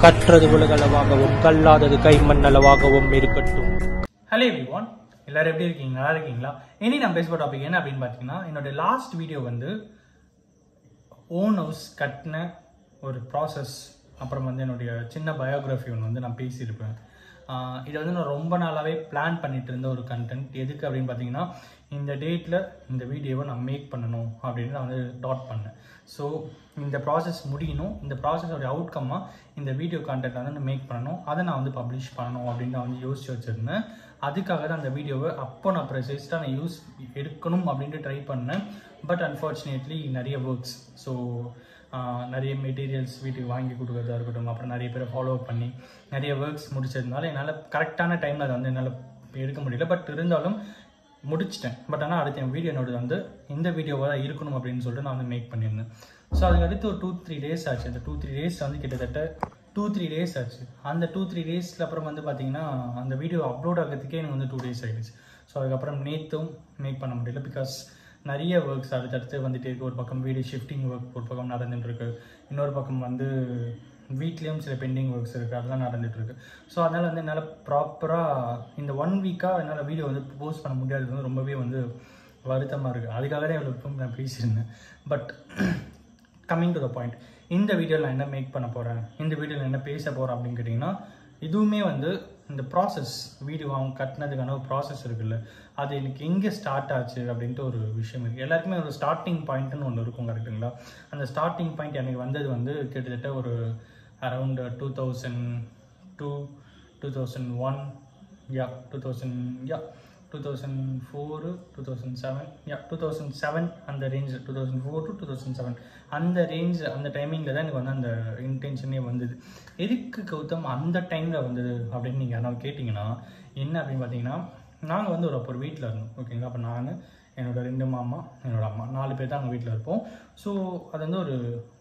கற்றது உலகளவாகவும் கல்லாதது கைமண்ணளவாகவும் இருக்கட்டும். Hello everyone, எல்லாரும் எப்படி இருக்கீங்க? நல்லா இருக்கீங்களா? இனி நான் பேச போற டாபிக் என்ன அப்படின்னு பார்த்தீங்கன்னா, என்னோட லாஸ்ட் வீடியோ வந்து ஓன் ஹவுஸ் கட்டின ஒரு ப்ராசஸ், அப்புறம் வந்து என்னுடைய சின்ன பயோகிராஃபி ஒன்று வந்து நான் பேசியிருப்பேன். இதை வந்து நான் ரொம்ப நாளாகவே பிளான் பண்ணிட்டு இருந்த ஒரு கண்டென்ட். எதுக்கு அப்படின்னு பார்த்தீங்கன்னா, இந்த டேட்டில் இந்த வீடியோவை நான் மேக் பண்ணணும் அப்படின்னு நான் வந்து டாட் பண்ணேன். ஸோ இந்த ப்ராசஸ் முடியணும், இந்த ப்ராசஸோடைய அவுட்கம்மாக இந்த வீடியோ கான்டென்ட் வந்து நான் மேக் பண்ணணும், அதை நான் வந்து பப்ளிஷ் பண்ணணும் அப்படின்னு நான் வந்து யோசிச்சு வச்சுருந்தேன். அதுக்காக தான் அந்த வீடியோவை அப்போ நான் ப்ரெசைஸ்டாக நான் எடுக்கணும் அப்படின்ட்டு ட்ரை பண்ணேன். பட் அன்ஃபார்ச்சுனேட்லி நிறைய ஒர்க்ஸ், ஸோ நிறைய மெட்டீரியல்ஸ் வீட்டுக்கு வாங்கி கொடுக்குறதா இருக்கட்டும், அப்புறம் நிறைய பேரை ஃபாலோ பண்ணி நிறைய ஒர்க்ஸ் முடிச்சதுனால என்னால் கரெக்டான டைமில் அதை வந்து என்னால் எடுக்க முடியல. பட் இருந்தாலும் முடிச்சிட்டேன். பட் ஆனால் அடுத்த என் வீடியோ என்னோட வந்து இந்த வீடியோவாக தான் இருக்கணும் அப்படின்னு சொல்லிட்டு நான் வந்து மேக் பண்ணியிருந்தேன். ஸோ அதுக்கு அடுத்து ஒரு 2-3 டேஸ் ஆச்சு. அந்த 2-3 டேஸ் வந்து கிட்டத்தட்ட 2-3 டேஸ் ஆச்சு. அந்த 2-3 டேஸில் அப்புறம் வந்து பார்த்தீங்கன்னா அந்த வீடியோ அப்லோட் ஆகிறதுக்கே எனக்கு வந்து 2 டேஸ் ஆகிடுச்சு. ஸோ அதுக்கப்புறம் நேற்றும் மேக் பண்ண முடியல. பிகாஸ் நிறைய ஒர்க்ஸ் அடுத்தடுத்து வந்துட்டு இருக்குது. ஒரு பக்கம் வீடு ஷிஃப்டிங் ஒர்க் ஒரு பக்கம் நடந்துட்டுருக்கு, இன்னொரு பக்கம் வந்து வீட்லேயும் சில பெண்டிங் ஒர்க்ஸ் இருக்குது, அதெல்லாம் நடந்துகிட்ருக்கு. ஸோ அதனால் வந்து என்னால் ப்ராப்பராக இந்த 1 வீக்காக என்னால் வீடியோ வந்து போஸ்ட் பண்ண முடியாதது வந்து ரொம்பவே வந்து வருத்தமாக இருக்குது. அதுக்காக தான் இவ்வளோ நான் பேசியிருந்தேன். But coming to the point, இந்த வீடியோவில் நான் என்ன மேக் பண்ண போகிறேன், இந்த வீடியோவில் என்ன பேச போகிறேன் அப்படின்னு கேட்டிங்கன்னா, இதுவுமே வந்து இந்த ப்ராசஸ், வீடியோ அவங்க கட்டினதுக்கான ஒரு ப்ராசஸ் இருக்குல்ல, அது எனக்கு எங்கே ஸ்டார்ட் ஆச்சு அப்படின்ட்டு ஒரு விஷயம் இருக்குது. எல்லாருக்குமே ஒரு ஸ்டார்டிங் பாயிண்ட்டுன்னு ஒன்று இருக்கும், கரெக்டுங்களா? அந்த ஸ்டார்டிங் பாயிண்ட் எனக்கு வந்தது வந்து கிட்டத்தட்ட ஒரு அரவுண்ட் 2002, 2001, 2004, 2007 அந்த ரேஞ்ச், 2004 to 2007 அந்த ரேஞ்ச், அந்த டைமிங்கில் தான் எனக்கு வந்து அந்த இன்டென்ஷனே வந்தது. எதுக்கு கௌதம் அந்த டைமில் வந்தது அப்படின்னு நீங்கள் யாராவது கேட்டிங்கன்னா, என்ன அப்படின்னு பார்த்தீங்கன்னா, நாங்கள் வந்து ஒரு வீட்டில் இருந்தோம், ஓகேங்களா? அப்போ நான், என்னோட 2 மாமா, என்னோட அம்மா, 4 பேர் தான் அங்கே வீட்டில் இருப்போம். ஸோ அது வந்து ஒரு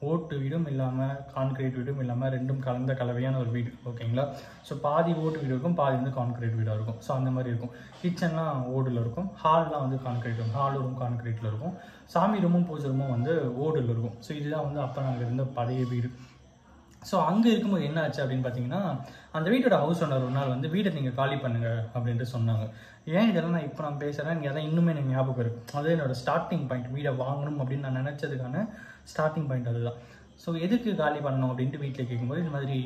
ஓட்டு வீடும் இல்லாமல் கான்கிரீட் வீடும் இல்லாமல் ரெண்டும் கலந்த கலவையான ஒரு வீடு, ஓகேங்களா? ஸோ பாதி ஓட்டு வீடு இருக்கும், பாதி வந்து கான்கிரீட் வீடாக இருக்கும். ஸோ அந்த மாதிரி இருக்கும். கிச்சன்லாம் ஓடில் இருக்கும், ஹால்லாம் வந்து கான்கிரீட் இருக்கும், ஹால் ரூம் கான்கிரீட்டில் இருக்கும், சாமி ரூமும் பூஜை ரூமும் வந்து ஓடில் இருக்கும். ஸோ இதுதான் வந்து அப்போ நாங்கள் இருந்த பழைய வீடு. ஸோ அங்கே இருக்கும்போது என்ன ஆச்சு அப்படின்னு பார்த்தீங்கன்னா, அந்த வீட்டோட ஹவுஸ் ஓனர் ஒரு நாள் வந்து வீடை நீங்கள் காலி பண்ணுங்க அப்படின்ட்டு சொன்னாங்க. ஏன் இதெல்லாம் நான் இப்போ நான் பேசுகிறேன், எனக்கு அதான் இன்னுமே எனக்கு ஞாபகம் இருக்குது. அது என்னோடய ஸ்டார்டிங் பாயிண்ட், வீடை வாங்கணும் அப்படின்னு நான் நினச்சதுக்கான ஸ்டார்டிங் பாயிண்ட் அதுதான். ஸோ எதுக்கு காலி பண்ணணும் அப்படின்ட்டு வீட்டில் கேட்கும்போது, இந்த மாதிரி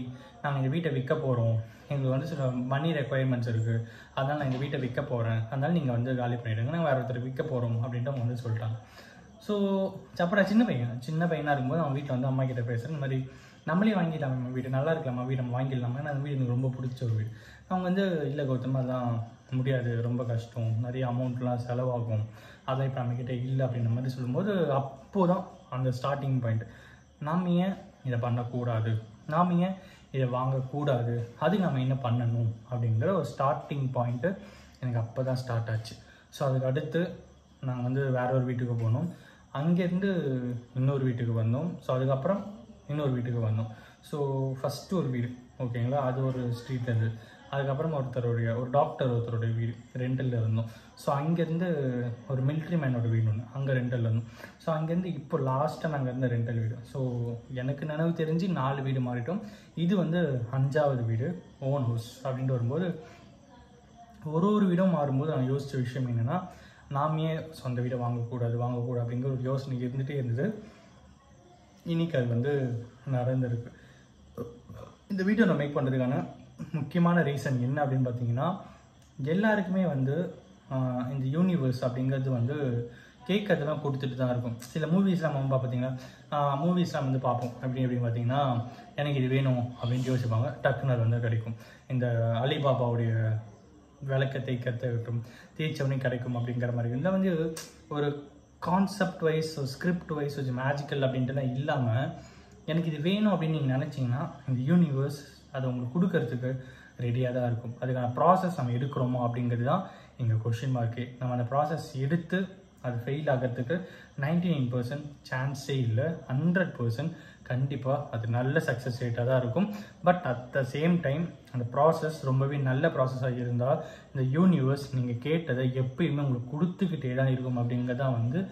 நாங்கள் இந்த வீட்டை விற்க போகிறோம், எங்களுக்கு வந்து சில மணி ரெக்குவயர்மெண்ட்ஸ் இருக்குது, அதனால் நான் இந்த வீட்டை விற்க போகிறேன், அதனால் நீங்கள் வந்து காலி பண்ணிவிடுங்க, நாங்கள் வேறு ஒருத்தர் விற்க போகிறோம் அப்படின்ட்டு அவங்க வந்து சொல்லிட்டாங்க. ஸோ அப்போ சின்ன பையனாக இருக்கும்போது அவங்க வீட்டில் வந்து அம்மா கிட்டே பேசுகிறேன், இந்த மாதிரி நம்மளே வாங்கிடலாமா வீடு, நல்லா இருக்கலாமா வீடு, நம்ம வாங்கிடலாமா, அந்த வீடு எனக்கு ரொம்ப பிடிச்ச ஒரு வீடு. அவங்க வந்து இல்லை கௌதம் அதெல்லாம் முடியாது, ரொம்ப கஷ்டம், நிறைய அமௌண்ட்லாம் செலவாகும், அதான் இப்போ நம்மக்கிட்ட இல்லை அப்படின்ற மாதிரி சொல்லும்போது, அப்போது தான் அந்த ஸ்டார்டிங் பாயிண்ட். நாம் ஏன் இதை பண்ணக்கூடாது, நாம் ஏன் இதை வாங்கக்கூடாது, அதுக்கு நம்ம என்ன பண்ணணும் அப்படிங்கிற ஒரு ஸ்டார்டிங் பாயிண்ட்டு எனக்கு அப்போ தான் ஸ்டார்ட் ஆச்சு. ஸோ அதுக்கு அடுத்து நாங்கள் வந்து வேற ஒரு வீட்டுக்கு போனோம், அங்கேருந்து இன்னொரு வீட்டுக்கு வந்தோம், ஸோ அதுக்கப்புறம் இன்னொரு வீட்டுக்கு வந்தோம். ஸோ ஃபஸ்ட்டு ஒரு வீடு, ஓகேங்களா, அது ஒரு ஸ்ட்ரீட்டில் இருந்து, அதுக்கப்புறம் ஒரு டாக்டர் ஒருத்தருடைய வீடு ரெண்டலில் இருந்தோம். ஸோ அங்கேருந்து ஒரு மிலிட்ரி மேனோட வீடு ஒன்று, அங்கே ரெண்டலில் இருந்தோம். ஸோ அங்கேருந்து இப்போ லாஸ்ட்டாக நாங்கள் இருந்த ரெண்டல் வீடு. ஸோ எனக்கு நினைவு தெரிஞ்சு 4 வீடு மாறிட்டோம். இது வந்து 5ஆவது வீடு, ஓன் ஹவுஸ் அப்படின்ட்டு வரும்போது, ஒரு வீடும் மாறும்போது நான் யோசித்த விஷயம் என்னென்னா, நாமே சொந்த வீடை வாங்கக்கூடாது அப்படிங்கிற ஒரு யோசனை இருந்துகிட்டே இருந்தது. இன்னைக்கு அது வந்து நடந்திருக்கு. இந்த வீடியோ நான் மேக் பண்ணுறதுக்கான முக்கியமான ரீசன் என்ன அப்படின்னு பார்த்தீங்கன்னா, எல்லாருக்குமே வந்து இந்த யூனிவர்ஸ் அப்படிங்கிறது வந்து கேட்கறதுலாம் கொடுத்துட்டு தான் இருக்கும். சில மூவிஸ்லாம் நம்ம பார்த்தீங்கன்னா, மூவிஸ்லாம் வந்து பார்ப்போம் அப்படின்னு பார்த்தீங்கன்னா, எனக்கு இது வேணும் அப்படின்ட்டு யோசிப்பாங்க, டக்குன்னு அது வந்து கிடைக்கும். இந்த அலிபாபாவுடைய விளக்க தேய்க்கட்டும் தேய்ச்சவனே கிடைக்கும் அப்படிங்கிற மாதிரி இருந்தால் வந்து ஒரு கான்செப்ட் வைஸ், ஸ்கிரிப்ட் வைஸ், கொஞ்சம் மேஜிக்கல் அப்படின்ட்டுலாம் இல்லாமல், எனக்கு இது வேணும் அப்படின்னு நீங்கள் நினச்சிங்கன்னா இந்த யூனிவர்ஸ் அதை உங்களுக்கு கொடுக்கறதுக்கு ரெடியாக தான் இருக்கும். அதுக்கான ப்ராசஸ் நம்ம எடுக்கிறோமோ அப்படிங்கிறது தான் எங்கள் கொஷின் மார்க்கே. நம்ம அந்த ப்ராசஸ் எடுத்து அது ஃபெயில் ஆகிறதுக்கு 99% சான்ஸே இல்லை. 100% கண்டிப்பாக அது நல்ல சக்ஸஸ் ரேட்டாக தான் இருக்கும். But at the same time அந்த ப்ராசஸ் ரொம்பவே நல்ல ப்ராசஸாக இருந்தால் இந்த யூனிவர்ஸ் நீங்கள் கேட்டதை எப்பயுமே உங்களுக்கு கொடுத்துக்கிட்டே தான் இருக்கும். அப்படிங்கிறதான் வந்து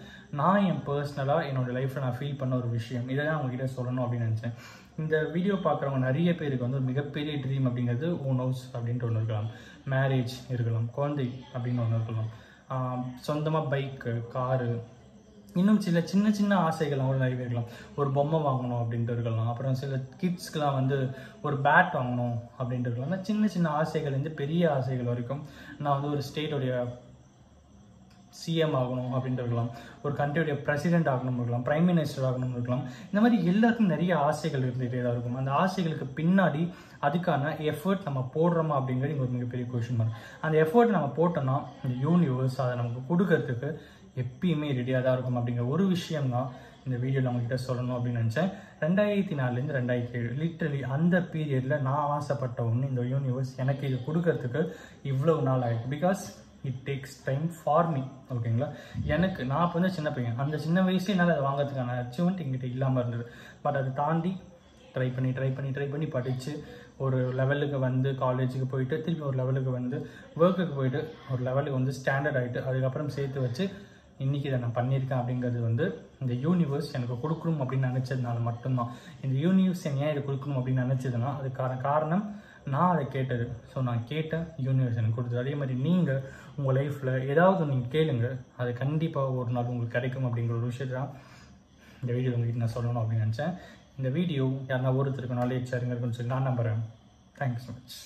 நான் என் பர்சனலாக என்னோடய லைஃப்பில் நான் ஃபீல் பண்ண ஒரு விஷயம். இதை தான் உங்ககிட்ட சொல்லணும் அப்படின்னு நினச்சேன். இந்த வீடியோ பார்க்குறவங்க நிறைய பேருக்கு வந்து ஒரு மிகப்பெரிய ட்ரீம் அப்படிங்கிறது ஓன் ஹவுஸ் அப்படின்ட்டு ஒன்று இருக்கலாம், மேரேஜ் இருக்கலாம், குழந்தை அப்படின்னு ஒன்று இருக்கலாம், சொந்தமாக பைக்கு, காரு, இன்னும் சின்ன சின்ன ஆசைகள் அவங்க நிறைய பேர் இருக்கலாம். ஒரு பொம்மை வாங்கணும் அப்படின்ட்டு இருக்கலாம். அப்புறம் சில கிட்ஸ்க்கெலாம் வந்து ஒரு பேட் வாங்கணும் அப்படின்ட்டு இருக்கலாம். அந்த சின்ன ஆசைகள் வந்து பெரிய ஆசைகள் வரைக்கும் நான் வந்து ஒரு ஸ்டேட்டோடைய சிஎம் ஆகணும் அப்படின்ட்டு இருக்கலாம், ஒரு கண்ட்ரியோடைய பிரசிடென்ட் ஆகணும் இருக்கலாம், பிரைம் மினிஸ்டர் ஆகணும்னு இருக்கலாம். இந்த மாதிரி எல்லாருக்கும் நிறைய ஆசைகள் இருந்துகிட்டே தான் இருக்கும். அந்த ஆசைகளுக்கு பின்னாடி அதுக்கான எஃபர்ட் நம்ம போடுறோமா அப்படிங்கிறது ஒரு மிகப்பெரிய கொஸ்டின் மார்க். அந்த எஃபர்ட் நம்ம போட்டோம்னா இந்த யூனிவர்ஸ் அதை நமக்கு கொடுக்கறதுக்கு எப்பயுமே ரெடியாக தான் இருக்கும். அப்படிங்கிற ஒரு விஷயம் தான் இந்த வீடியோவில் உங்ககிட்ட சொல்லணும் அப்படின்னு நினச்சேன். 2004 2007 லிட்ரலி அந்த பீரியடில் நான் ஆசைப்பட்ட ஒன்று இந்த யூனிவர்ஸ் எனக்கு இது கொடுக்கறதுக்கு இவ்வளவு நாள் ஆகிடுது. Because it takes time for me. ஓகேங்களா, எனக்கு நான் இப்போ வந்து சின்ன பையன், அந்த சின்ன வயசுல என்னால் அதை வாங்கிறதுக்கான அச்சீவ்மெண்ட் எங்கிட்ட இல்லாமல் இருந்தது. பட் அதை தாண்டி ட்ரை பண்ணி படித்து ஒரு லெவலுக்கு வந்து காலேஜுக்கு போயிட்டு திருப்பி ஒரு லெவலுக்கு வந்து ஒர்க்குக்கு போயிட்டு ஒரு லெவலுக்கு வந்து ஸ்டாண்டர்ட் ஆகிட்டு அதுக்கப்புறம் சேர்த்து வச்சு இன்றைக்கி இதை நான் பண்ணியிருக்கேன். அப்படிங்கிறது வந்து இந்த யூனிவர்ஸ் எனக்கு கொடுக்கணும் அப்படின்னு நினச்சதுனால மட்டும்தான். இந்த யூனிவர்ஸ் ஏன் இதை கொடுக்கணும் அப்படின்னு நினச்சதுன்னா அதுக்கான காரணம் நான் அதை கேட்டது. ஸோ நான் கேட்ட யூனிவர்ஸ் எனக்கு கொடுத்தது. அதே மாதிரி நீங்கள் உங்கள் லைஃப்பில் ஏதாவது நீங்கள் கேளுங்க, அது கண்டிப்பாக ஒரு நாள் உங்களுக்கு கிடைக்கும். அப்படிங்கிற ஒரு விஷயத்தை தான் இந்த வீடியோ உங்கள்கிட்ட நான் சொல்லணும் அப்படின்னு நினச்சேன். இந்த வீடியோ யாருன்னா ஒருத்தருக்கு நாலேஜ் ஷேரிங் இருக்குன்னு சொல்லி நான் நம்புகிறேன். Thank you so much.